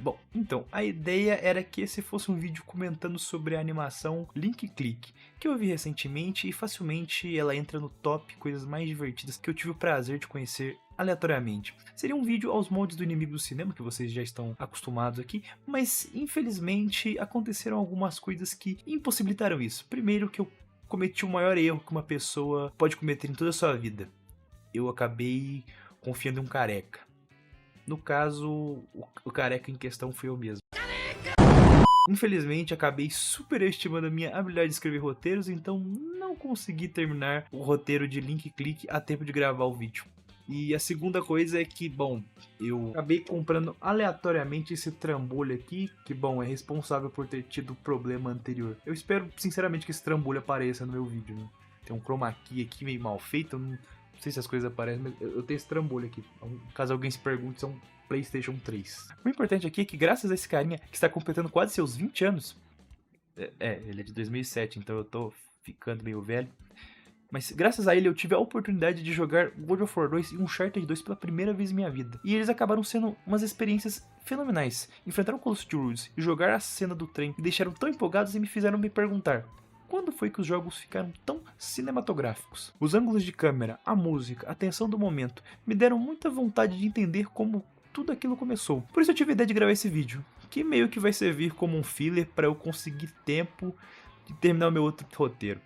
Bom, então, a ideia era que esse fosse um vídeo comentando sobre a animação Link Click, que eu vi recentemente e facilmente ela entra no top coisas mais divertidas que eu tive o prazer de conhecer aleatoriamente. Seria um vídeo aos moldes do inimigo do cinema, que vocês já estão acostumados aqui, mas infelizmente aconteceram algumas coisas que impossibilitaram isso. Primeiro que eu cometi o maior erro que uma pessoa pode cometer em toda a sua vida. Eu acabei confiando em um careca. No caso, o careca em questão foi eu mesmo. Infelizmente, acabei superestimando a minha habilidade de escrever roteiros, então não consegui terminar o roteiro de Link Click a tempo de gravar o vídeo. E a segunda coisa é que, bom, eu acabei comprando aleatoriamente esse trambolho aqui, que, bom, é responsável por ter tido problema anterior. Eu espero, sinceramente, que esse trambolho apareça no meu vídeo, né? Tem um chroma key aqui meio mal feito, eu não sei se as coisas aparecem, mas eu tenho esse trambolho aqui. Caso alguém se pergunte, são PlayStation 3. O importante aqui é que, graças a esse carinha que está completando quase seus 20 anos, ele é de 2007, então eu tô ficando meio velho, mas graças a ele eu tive a oportunidade de jogar God of War 2 e Uncharted 2 pela primeira vez em minha vida. E eles acabaram sendo umas experiências fenomenais. Enfrentar o Colossus de Rhodes e jogar a cena do trem me deixaram tão empolgados e me fizeram me perguntar: quando foi que os jogos ficaram tão cinematográficos? Os ângulos de câmera, a música, a tensão do momento me deram muita vontade de entender como tudo aquilo começou. Por isso eu tive a ideia de gravar esse vídeo, que meio que vai servir como um filler para eu conseguir tempo de terminar o meu outro roteiro.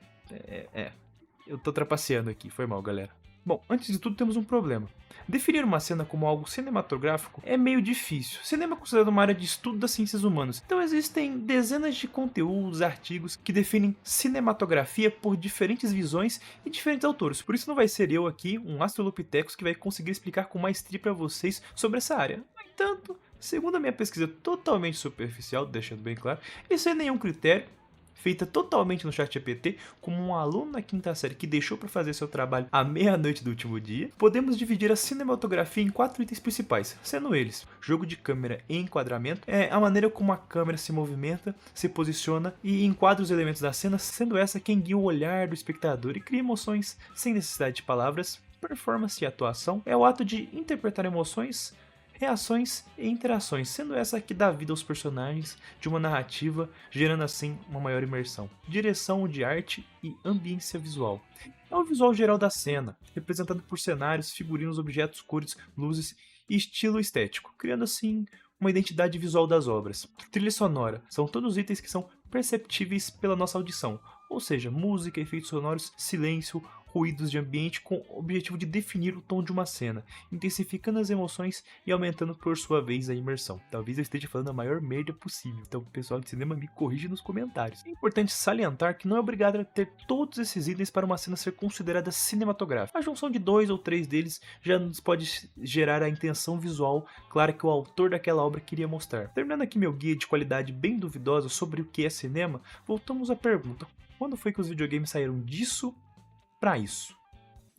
Eu tô trapaceando aqui, foi mal, galera. Bom, antes de tudo temos um problema. Definir uma cena como algo cinematográfico é meio difícil. Cinema é considerado uma área de estudo das ciências humanas, então existem dezenas de conteúdos, artigos que definem cinematografia por diferentes visões e diferentes autores. Por isso não vai ser eu aqui, um Australopithecus, que vai conseguir explicar com maestria para vocês sobre essa área. No entanto, segundo a minha pesquisa totalmente superficial, deixando bem claro, e sem nenhum critério, feita totalmente no ChatGPT, como um aluno na quinta série que deixou para fazer seu trabalho à meia-noite do último dia, podemos dividir a cinematografia em 4 itens principais, sendo eles: jogo de câmera e enquadramento, a maneira como a câmera se movimenta, se posiciona e enquadra os elementos da cena, sendo essa quem guia o olhar do espectador e cria emoções sem necessidade de palavras. Performance e atuação é o ato de interpretar emoções, reações e interações, sendo essa que dá vida aos personagens de uma narrativa, gerando assim uma maior imersão. Direção de arte e ambiência visual. É o visual geral da cena, representado por cenários, figurinos, objetos, cores, luzes e estilo estético, criando assim uma identidade visual das obras. Trilha sonora são todos os itens que são perceptíveis pela nossa audição, ou seja, música, efeitos sonoros, silêncio, ruídos de ambiente com o objetivo de definir o tom de uma cena, intensificando as emoções e aumentando por sua vez a imersão. Talvez eu esteja falando a maior merda possível, então o pessoal de cinema me corrige nos comentários. É importante salientar que não é obrigado a ter todos esses itens para uma cena ser considerada cinematográfica. A junção de 2 ou 3 deles já nos pode gerar a intenção visual clara que o autor daquela obra queria mostrar. Terminando aqui meu guia de qualidade bem duvidosa sobre o que é cinema, voltamos à pergunta: quando foi que os videogames saíram disso para isso?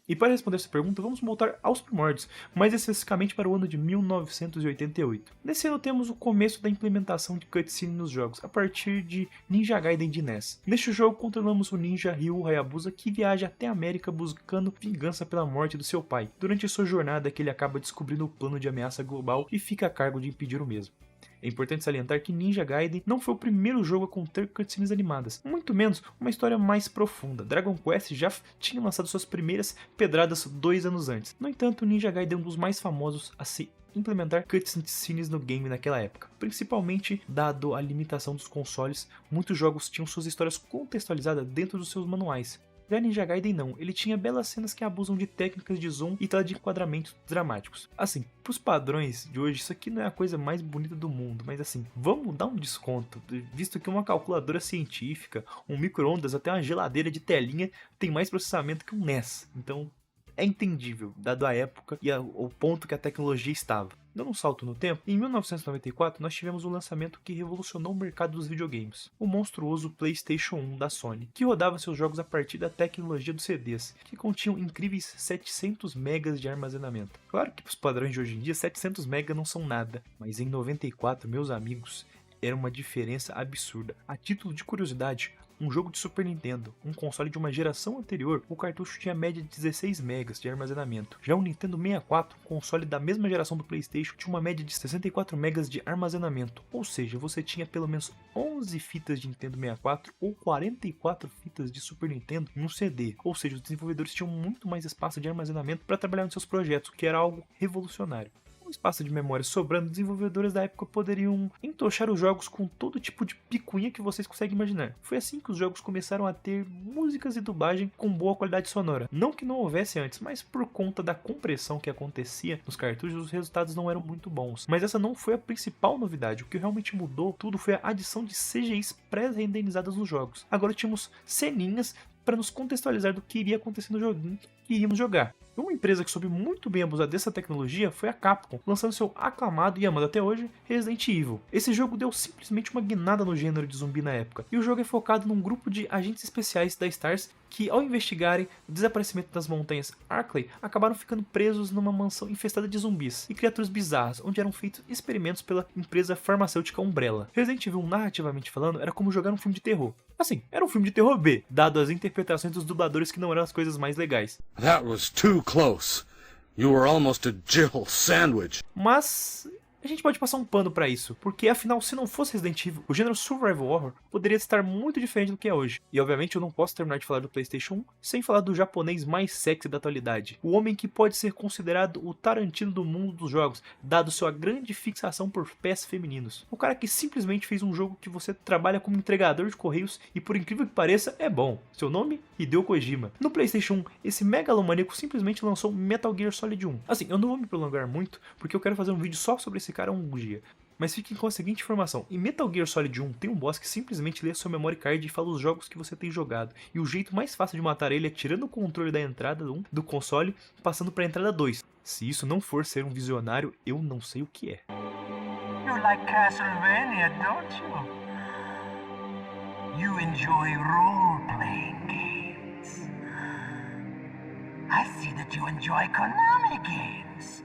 E para responder essa pergunta, vamos voltar aos primórdios, mais especificamente para o ano de 1988. Nesse ano temos o começo da implementação de cutscene nos jogos, a partir de Ninja Gaiden de NES. Neste jogo, controlamos o ninja Ryu Hayabusa, que viaja até a América buscando vingança pela morte do seu pai. Durante sua jornada, ele acaba descobrindo o plano de ameaça global e fica a cargo de impedir o mesmo. É importante salientar que Ninja Gaiden não foi o primeiro jogo a conter cutscenes animadas, muito menos uma história mais profunda. Dragon Quest já tinha lançado suas primeiras pedradas 2 anos antes. No entanto, Ninja Gaiden é um dos mais famosos a se implementar cutscenes no game naquela época, principalmente dado a limitação dos consoles. Muitos jogos tinham suas histórias contextualizadas dentro dos seus manuais. Já Ninja Gaiden não, ele tinha belas cenas que abusam de técnicas de zoom e tela de enquadramentos dramáticos. Assim, pros padrões de hoje, isso aqui não é a coisa mais bonita do mundo, mas assim, vamos dar um desconto, visto que uma calculadora científica, um micro-ondas, até uma geladeira de telinha tem mais processamento que um NES, então é entendível, dado a época e o ponto que a tecnologia estava. Dando um salto no tempo, em 1994 nós tivemos um lançamento que revolucionou o mercado dos videogames, o monstruoso PlayStation 1 da Sony, que rodava seus jogos a partir da tecnologia dos CDs, que continham incríveis 700 megas de armazenamento. Claro que para os padrões de hoje em dia 700 megas não são nada, mas em 94, meus amigos, era uma diferença absurda. A título de curiosidade, um jogo de Super Nintendo, um console de uma geração anterior, o cartucho tinha média de 16 megas de armazenamento. Já o Nintendo 64, um console da mesma geração do PlayStation, tinha uma média de 64 megas de armazenamento, ou seja, você tinha pelo menos 11 fitas de Nintendo 64 ou 44 fitas de Super Nintendo em um CD, ou seja, os desenvolvedores tinham muito mais espaço de armazenamento para trabalhar nos seus projetos, o que era algo revolucionário. Com espaço de memória sobrando, desenvolvedores da época poderiam entochar os jogos com todo tipo de picuinha que vocês conseguem imaginar. Foi assim que os jogos começaram a ter músicas e dublagem com boa qualidade sonora. Não que não houvesse antes, mas por conta da compressão que acontecia nos cartuchos, os resultados não eram muito bons. Mas essa não foi a principal novidade. O que realmente mudou tudo foi a adição de CGIs pré-renderizadas nos jogos. Agora tínhamos ceninhas para nos contextualizar do que iria acontecer no joguinho que iríamos jogar. Uma empresa que soube muito bem abusar dessa tecnologia foi a Capcom, lançando seu aclamado e amado até hoje Resident Evil. Esse jogo deu simplesmente uma guinada no gênero de zumbi na época, e o jogo é focado num grupo de agentes especiais da STARS que, ao investigarem o desaparecimento das montanhas Arklay, acabaram ficando presos numa mansão infestada de zumbis e criaturas bizarras, onde eram feitos experimentos pela empresa farmacêutica Umbrella. Resident Evil, narrativamente falando, era como jogar um filme de terror. Assim, era um filme de terror B, dado as interpretações dos dubladores que não eram as coisas mais legais. That was too close. You were almost a Jill sandwich. Mas a gente pode passar um pano pra isso, porque afinal, se não fosse Resident Evil, o gênero Survival Horror poderia estar muito diferente do que é hoje. E obviamente eu não posso terminar de falar do PlayStation 1 sem falar do japonês mais sexy da atualidade. O homem que pode ser considerado o Tarantino do mundo dos jogos, dado sua grande fixação por pés femininos. O cara que simplesmente fez um jogo que você trabalha como entregador de correios e, por incrível que pareça, é bom. Seu nome? Hideo Kojima. No PlayStation 1, esse megalomaníaco simplesmente lançou Metal Gear Solid 1. Assim, eu não vou me prolongar muito, porque eu quero fazer um vídeo só sobre esse cara um dia. Mas fiquem com a seguinte informação: em Metal Gear Solid 1 tem um boss que simplesmente lê sua memory card e fala os jogos que você tem jogado. E o jeito mais fácil de matar ele é tirando o controle da entrada 1 do console, passando para a entrada 2. Se isso não for ser um visionário, eu não sei o que é. You like Castlevania, don't you? You enjoy role-playing games. I see that you enjoy Konami games.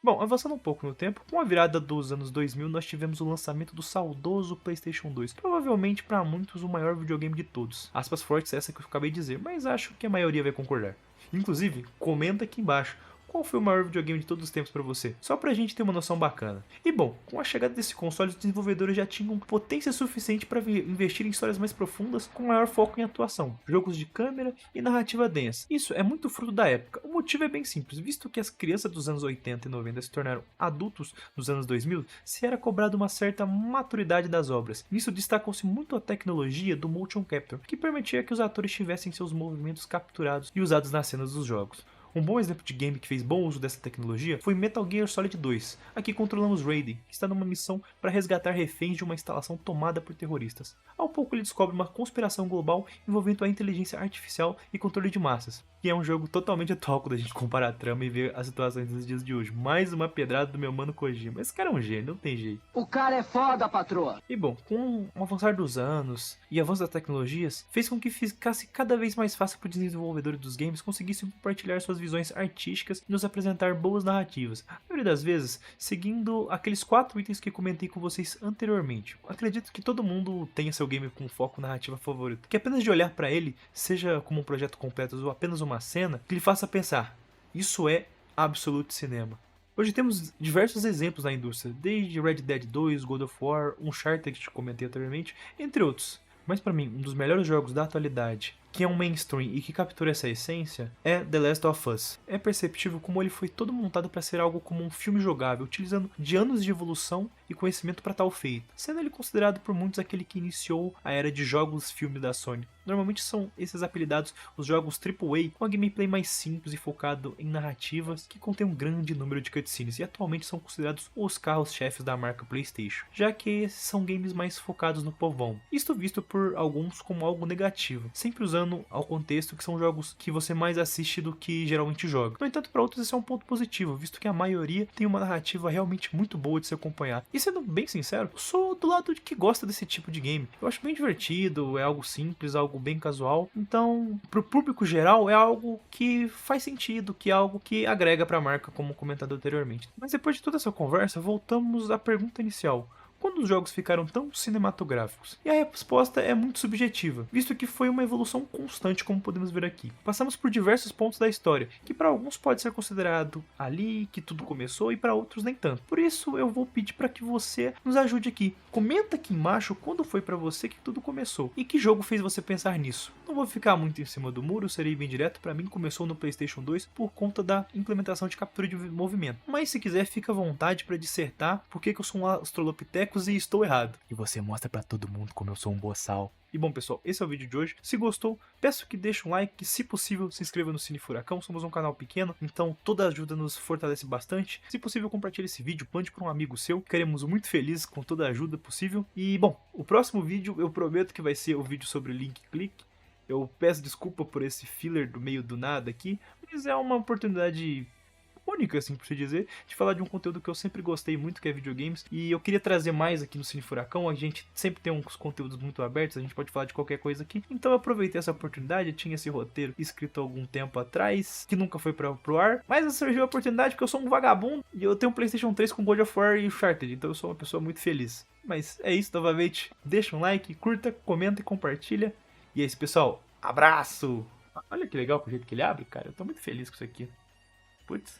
Bom, avançando um pouco no tempo, com a virada dos anos 2000, nós tivemos o lançamento do saudoso PlayStation 2, provavelmente para muitos o maior videogame de todos. Aspas fortes essa que eu acabei de dizer, mas acho que a maioria vai concordar. Inclusive, comenta aqui embaixo qual foi o maior videogame de todos os tempos para você, só pra gente ter uma noção bacana. E bom, com a chegada desse console, os desenvolvedores já tinham potência suficiente para investir em histórias mais profundas com maior foco em atuação, jogos de câmera e narrativa densa. Isso é muito fruto da época. O motivo é bem simples, visto que as crianças dos anos 80 e 90 se tornaram adultos nos anos 2000, se era cobrado uma certa maturidade das obras. Nisso destacou-se muito a tecnologia do motion capture, que permitia que os atores tivessem seus movimentos capturados e usados nas cenas dos jogos. Um bom exemplo de game que fez bom uso dessa tecnologia foi Metal Gear Solid 2. Aqui controlamos Raiden, que está numa missão para resgatar reféns de uma instalação tomada por terroristas. Ao pouco ele descobre uma conspiração global envolvendo a inteligência artificial e controle de massas, que é um jogo totalmente atual quando a gente compara a trama e vê as situações dos dias de hoje. Mais uma pedrada do meu mano Kojima. Esse cara é um gênio, não tem jeito. O cara é foda, patroa! E bom, com o avançar dos anos e avanço das tecnologias, fez com que ficasse cada vez mais fácil para os desenvolvedores dos games conseguissem compartilhar suas visões artísticas e nos apresentar boas narrativas, a maioria das vezes seguindo aqueles 4 itens que comentei com vocês anteriormente. Acredito que todo mundo tenha seu game com foco narrativa favorito, que apenas de olhar para ele, seja como um projeto completo ou apenas uma cena, que lhe faça pensar, isso é absolute cinema. Hoje temos diversos exemplos na indústria, desde Red Dead 2, God of War, Uncharted que comentei anteriormente, entre outros. Mas para mim, um dos melhores jogos da atualidade, que é um mainstream e que captura essa essência, é The Last of Us. É perceptível como ele foi todo montado para ser algo como um filme jogável, utilizando de anos de evolução e conhecimento para tal feito, sendo ele considerado por muitos aquele que iniciou a era de jogos-filme da Sony. Normalmente são esses apelidados os jogos AAA, com a gameplay mais simples e focado em narrativas que contém um grande número de cutscenes e atualmente são considerados os carros-chefes da marca PlayStation, já que esses são games mais focados no povão. Isto visto por alguns como algo negativo, sempre usando ao contexto que são jogos que você mais assiste do que geralmente joga. No entanto, para outros esse é um ponto positivo, visto que a maioria tem uma narrativa realmente muito boa de se acompanhar. E sendo bem sincero, eu sou do lado de que gosta desse tipo de game. Eu acho bem divertido, é algo simples, algo bem casual. Então, pro público geral, é algo que faz sentido, que é algo que agrega para a marca, como comentado anteriormente. Mas depois de toda essa conversa, voltamos à pergunta inicial. quando os jogos ficaram tão cinematográficos? E a resposta é muito subjetiva, visto que foi uma evolução constante, como podemos ver aqui. Passamos por diversos pontos da história, que para alguns pode ser considerado ali que tudo começou e para outros nem tanto. Por isso eu vou pedir para que você nos ajude aqui. Comenta aqui embaixo quando foi para você que tudo começou e que jogo fez você pensar nisso. Não vou ficar muito em cima do muro, serei bem direto. Para mim começou no PlayStation 2 por conta da implementação de captura de movimento. Mas se quiser, fica à vontade para dissertar por que eu sou um Australopithecus e estou errado. E você mostra para todo mundo como eu sou um boçal. E bom, pessoal, esse é o vídeo de hoje. Se gostou, peço que deixe um like, se possível, se inscreva no Cine Furacão. Somos um canal pequeno, então toda ajuda nos fortalece bastante. Se possível, compartilhe esse vídeo, mande para um amigo seu. Ficaremos muito felizes com toda a ajuda possível. E bom, o próximo vídeo eu prometo que vai ser o vídeo sobre Link Click. Eu peço desculpa por esse filler do meio do nada aqui, mas é uma oportunidade única, assim, por se dizer, de falar de um conteúdo que eu sempre gostei muito, que é videogames, e eu queria trazer mais aqui no Cine Furacão. A gente sempre tem uns conteúdos muito abertos, a gente pode falar de qualquer coisa aqui, então eu aproveitei essa oportunidade. Eu tinha esse roteiro escrito há algum tempo atrás, que nunca foi pro ar, mas surgiu a oportunidade porque eu sou um vagabundo, e eu tenho um PlayStation 3 com God of War e Uncharted, então eu sou uma pessoa muito feliz. Mas é isso, novamente, deixa um like, curta, comenta e compartilha, e é isso, pessoal, abraço! Olha que legal o jeito que ele abre, cara, eu tô muito feliz com isso aqui. Putz.